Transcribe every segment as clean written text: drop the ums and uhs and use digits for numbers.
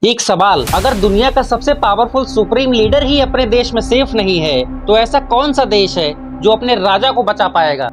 एक सवाल, अगर दुनिया का सबसे पावरफुल सुप्रीम लीडर ही अपने देश में सेफ नहीं है तो ऐसा कौन सा देश है जो अपने राजा को बचा पाएगा।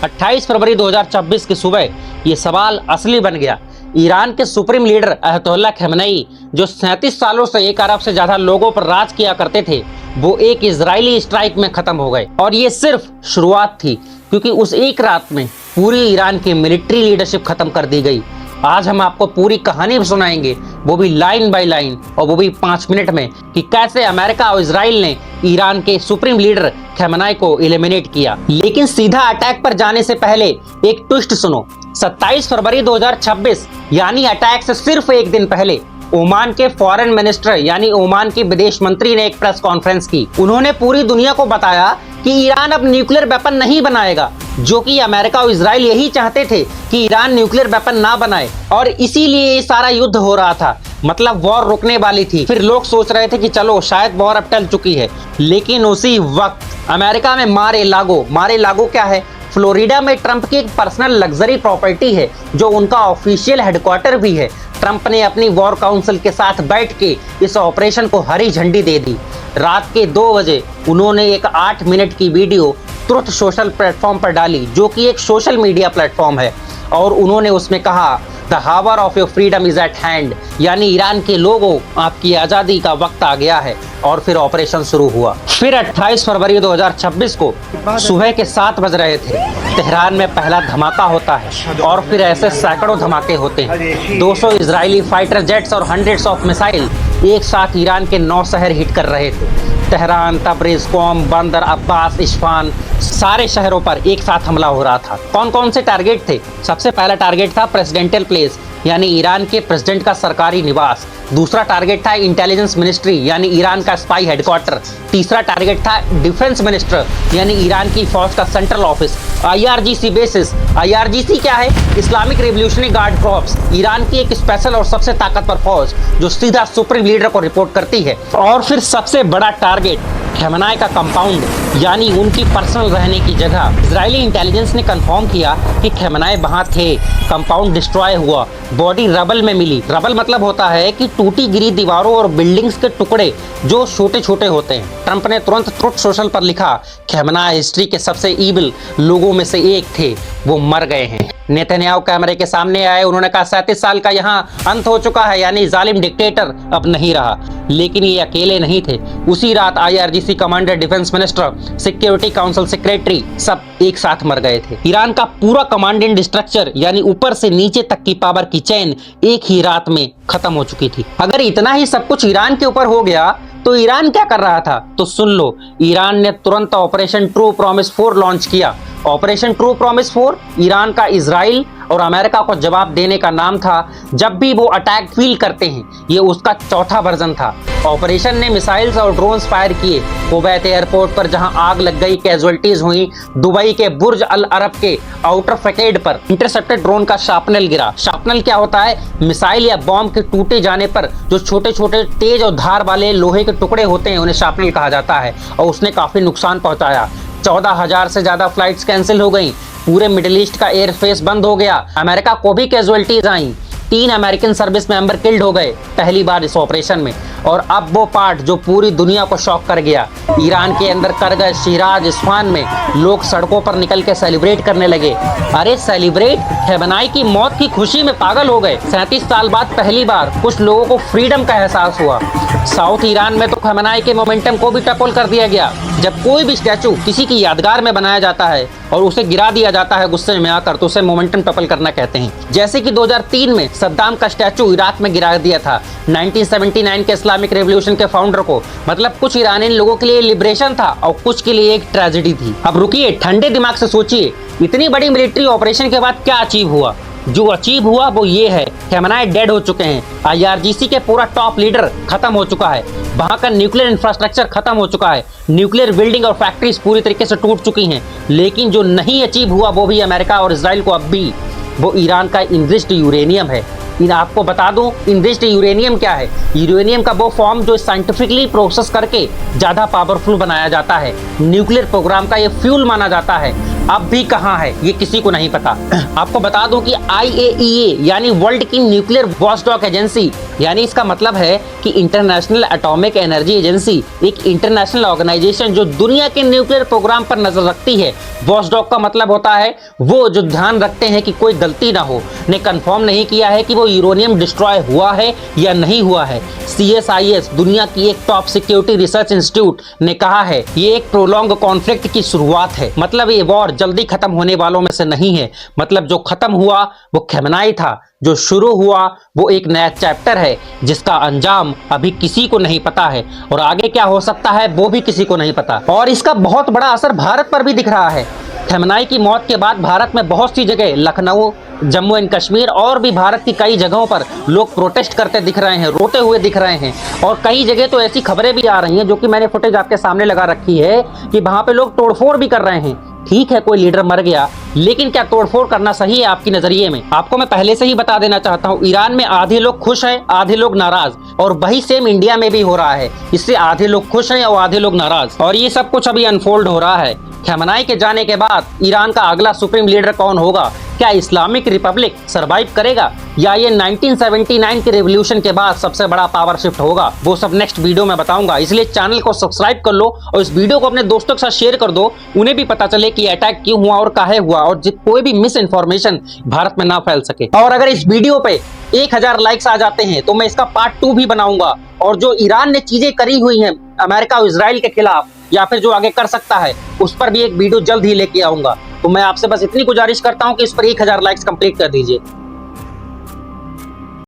28 फरवरी 2026 की सुबह ये सवाल असली बन गया। ईरान के सुप्रीम लीडर अयतोल्ला खमेनेई, जो 37 सालों से 1 अरब से ज्यादा लोगों पर राज किया करते थे, वो एक इजरायली स्ट्राइक में खत्म हो गए। और ये सिर्फ शुरुआत थी, क्योंकि उस एक रात में पूरी ईरान की मिलिट्री लीडरशिप खत्म कर दी गई। आज हम आपको पूरी कहानी भी सुनाएंगे, वो भी लाइन बाय लाइन, और वो भी 5 मिनट में, कि कैसे अमेरिका और इजराइल ने ईरान के सुप्रीम लीडर खमेनेई को एलिमिनेट किया। लेकिन सीधा अटैक पर जाने से पहले एक ट्विस्ट सुनो। 27 फरवरी 2026 यानी अटैक से सिर्फ एक दिन पहले ओमान के फॉरेन मिनिस्टर यानी ओमान के विदेश मंत्री ने एक प्रेस कॉन्फ्रेंस की। उन्होंने पूरी दुनिया को बताया कि ईरान अब न्यूक्लियर वेपन नहीं बनाएगा, जो कि अमेरिका और इजराइल यही चाहते थे कि ईरान न्यूक्लियर वेपन ना बनाए, और इसीलिए ये सारा युद्ध हो रहा था। मतलब वॉर रुकने वाली थी। फिर लोग सोच रहे थे कि चलो शायद वॉर अब टल चुकी है, लेकिन उसी वक्त अमेरिका में मार ए लागो क्या है? फ्लोरिडा में ट्रंप की एक पर्सनल लग्जरी प्रॉपर्टी है, जो उनका ऑफिशियल हेडक्वार्टर भी है। ट्रंप ने अपनी वॉर काउंसिल के साथ बैठ के इस ऑपरेशन को हरी झंडी दे दी। रात के 2 बजे उन्होंने एक 8 मिनट की वीडियो ट्रुथ सोशल प्लेटफॉर्म पर डाली, जो कि एक सोशल मीडिया प्लेटफॉर्म है, और उन्होंने उसमें कहा, the hour of your freedom is at hand, यानी ईरान के लोगों, आपकी आज़ादी का वक्त आ गया है। और फिर ऑपरेशन शुरू हुआ। फिर 28 फरवरी 2026 को सुबह के 7 बज रहे थे, तेहरान में पहला धमाका होता है, और फिर ऐसे सैकड़ों धमाके होते हैं। 200 इजरायली फाइटर जेट्स और हंड्रेड्स ऑफ मिसाइल एक साथ ईरान के 9 शहर हिट कर रहे थे। तेहरान, तबरेज़, क़ोम, बंदर अब्बास, इस्फहान, सारे शहरों पर एक साथ हमला हो रहा था। कौन कौन से टारगेट थे? सबसे पहला टारगेट था प्रेसिडेंशियल प्लेस, यानी ईरान के प्रेसिडेंट का सरकारी निवास। दूसरा टारगेट था इंटेलिजेंस मिनिस्ट्री, यानी ईरान का स्पाई हेडक्वार्टर। तीसरा टारगेट था डिफेंस मिनिस्टर, यानी ईरान की फौज का central office. IRGC basis, IRGC क्या है? Islamic revolutionary guard corps, Iran की एक स्पेशल और सबसे ताकतवर फौज, जो सीधा सुप्रीम लीडर को रिपोर्ट करती है। और फिर सबसे बड़ा टारगेट खमेनेई का कंपाउंड, यानी उनकी पर्सनल रहने की जगह। इजरायली इंटेलिजेंस ने कंफर्म किया कि खमेनेई वहां थे। कंपाउंड डिस्ट्रॉय हुआ, बॉडी रबल में मिली। रबल मतलब होता है कि टूटी गिरी दीवारों और बिल्डिंग्स के टुकड़े जो छोटे छोटे होते हैं। ट्रंप ने तुरंत ट्रुथ सोशल पर लिखा, खमेनेई हिस्ट्री के सबसे ईविल लोगों में से एक थे, वो मर गए हैं। नेतन्याहू कैमरे के सामने आए, उन्होंने कहा 37 साल का यहाँ अंत हो चुका है, यानी जालिम डिक्टेटर अब नहीं रहा। लेकिन ये अकेले नहीं थे। उसी रात IRGC commander, defence minister, security council secretary सब एक साथ मर गए थे। ईरान का पूरा कमांडेंट स्ट्रक्चर, यानी ऊपर से नीचे तक की पावर की चेन एक ही रात में खत्म हो चुकी थी। अगर इतना ही सब कुछ ईरान के ऊपर हो गया तो ईरान क्या कर रहा था? तो सुन लो, ईरान ने तुरंत ऑपरेशन ट्रू प्रॉमिस 4 लॉन्च किया। ऑपरेशन ट्रू प्रॉमिस 4 ईरान का इजराइल और अमेरिका को जवाब देने का नाम था। जब भी वो अटैक फील करते हैं, ये उसका चौथा वर्जन था। ऑपरेशन ने मिसाइल्स और ड्रोन्स फायर किए। कुवैत एयरपोर्ट पर जहां आग लग गई, कैजुअल्टीज हुई। दुबई के बुर्ज अल अरब के आउटर फैकेड पर इंटरसेप्टेड ड्रोन का शार्पनल गिरा। शार्पनल क्या होता है? मिसाइल या बॉम्ब के टूटे जाने पर जो छोटे छोटे तेज और धार वाले लोहे के टुकड़े होते हैं, उन्हें शार्पनल कहा जाता है, और उसने काफी नुकसान पहुंचाया। 14,000 से ज्यादा फ्लाइट्स कैंसिल हो गई। पूरे मिडिल ईस्ट का एयर स्पेस बंद हो गया। अमेरिका को भी कैजुअल्टीज आई। 3 अमेरिकन सर्विस मेंबर किल्ड हो गए पहली बार इस ऑपरेशन में। और अब वो पार्ट जो पूरी दुनिया को शॉक कर गया, ईरान के अंदर करगिल, शिराज, इस्फहान में लोग सड़कों पर निकल के सेलिब्रेट करने लगे। अरे सेलिब्रेट, खमेनेई की मौत की खुशी में पागल हो गए। 37 साल बाद पहली बार कुछ लोगों को फ्रीडम का एहसास हुआ। साउथ ईरान में तो खमेनेई के मोमेंटम को भी टपोल कर दिया गया। जब कोई भी स्टैचू किसी की यादगार में बनाया जाता है और उसे गिरा दिया जाता है गुस्से में आकर, तो उसे मोमेंटम टपल करना कहते हैं। जैसे कि 2003 में सद्दाम का स्टैचू इराक में गिरा दिया था 1979 के इस्लामिक रेवोल्यूशन के फाउंडर को। मतलब कुछ ईरानी लोगों के लिए लिबरेशन था और कुछ के लिए एक ट्रेजेडी थी। अब रुकिए, ठंडे दिमाग से सोचिए, इतनी बड़ी मिलिट्री ऑपरेशन के बाद क्या अचीव हुआ? जो अचीव हुआ वो ये है, खमेनेई डेड हो चुके हैं। IRGC के पूरा टॉप लीडर खत्म हो चुका है। वहां का न्यूक्लियर इंफ्रास्ट्रक्चर खत्म हो चुका है। न्यूक्लियर बिल्डिंग और फैक्ट्रीज पूरी तरीके से टूट चुकी हैं। लेकिन जो नहीं अचीव हुआ, वो भी अमेरिका और इजराइल को अब भी, वो ईरान का इनरिच्ड यूरेनियम है। आपको बता दूं इनरिच्ड यूरेनियम क्या है। यूरेनियम का वो फॉर्म जो साइंटिफिकली प्रोसेस करके ज्यादा पावरफुल बनाया जाता है, न्यूक्लियर प्रोग्राम का ये फ्यूल माना जाता है। अब भी कहाँ है ये किसी को नहीं पता। आपको बता दूं कि IAEA यानी वर्ल्ड की न्यूक्लियर वॉचडॉग एजेंसी, यानी इसका मतलब है कि इंटरनेशनल एटॉमिक एनर्जी एजेंसी, एक इंटरनेशनल ऑर्गेनाइजेशन जो दुनिया के न्यूक्लियर प्रोग्राम पर नजर रखती है। वॉचडॉग का मतलब होता है वो जो ध्यान रखते हैं कि कोई गलती ना हो, ने कंफर्म नहीं किया है कि वो यूरेनियम डिस्ट्रॉय हुआ है या नहीं हुआ है। CSIS दुनिया की एक टॉप सिक्योरिटी रिसर्च इंस्टीट्यूट ने कहा है ये एक प्रोलॉन्ग कॉन्फ्लिक्ट की शुरुआत है। मतलब ये वॉर जल्दी खत्म होने वालों में से नहीं है। मतलब जो खत्म हुआ वो खेमनाई था, जो शुरू हुआ वो एक नया चैप्टर है जिसका अंजाम अभी किसी को नहीं पता है, और आगे क्या हो सकता है वो भी किसी को नहीं पता। और इसका बहुत बड़ा असर भारत पर भी दिख रहा है। खेमनाई की मौत के बाद भारत में बहुत सी जगह, लखनऊ, जम्मू एंड कश्मीर और भी भारत की कई जगहों पर लोग प्रोटेस्ट करते दिख रहे हैं, रोते हुए दिख रहे हैं। और कई जगह तो ऐसी खबरें भी आ रही हैं, जो कि मैंने फुटेज आपके सामने लगा रखी है, कि वहां पे लोग तोड़फोड़ भी कर रहे हैं। ठीक है, कोई लीडर मर गया, लेकिन क्या तोड़फोड़ करना सही है आपकी नजरिए में? आपको मैं पहले से ही बता देना चाहता हूँ, ईरान में आधे लोग खुश हैं, आधे लोग नाराज, और वही सेम इंडिया में भी हो रहा है। इससे आधे लोग खुश हैं और आधे लोग नाराज, और ये सब कुछ अभी अनफोल्ड हो रहा है। खेमनाई के जाने के बाद ईरान का अगला सुप्रीम लीडर कौन होगा? क्या इस्लामिक रिपब्लिक सरवाइव करेगा, या ये 1979 के रेवोल्यूशन के बाद सबसे बड़ा पावर शिफ्ट होगा? वो सब नेक्स्ट वीडियो में बताऊंगा, इसलिए चैनल को सब्सक्राइब कर लो और इस वीडियो को अपने दोस्तों के साथ शेयर कर दो, उन्हें भी पता चले कि अटैक क्यों हुआ और काहे हुआ, और कोई भी मिस इन्फॉर्मेशन भारत में ना फैल सके। और अगर इस वीडियो पे 1000 लाइक्स आ जाते हैं तो मैं इसका पार्ट 2 भी बनाऊंगा, और जो ईरान ने चीजें करी हुई हैं अमेरिका और इजराइल के खिलाफ, या फिर जो आगे कर सकता है, उस पर भी एक वीडियो जल्द ही लेके आऊंगा। तो मैं आपसे बस इतनी गुजारिश करता हूं कि इस पर 1000 लाइक्स कंप्लीट कर दीजिए।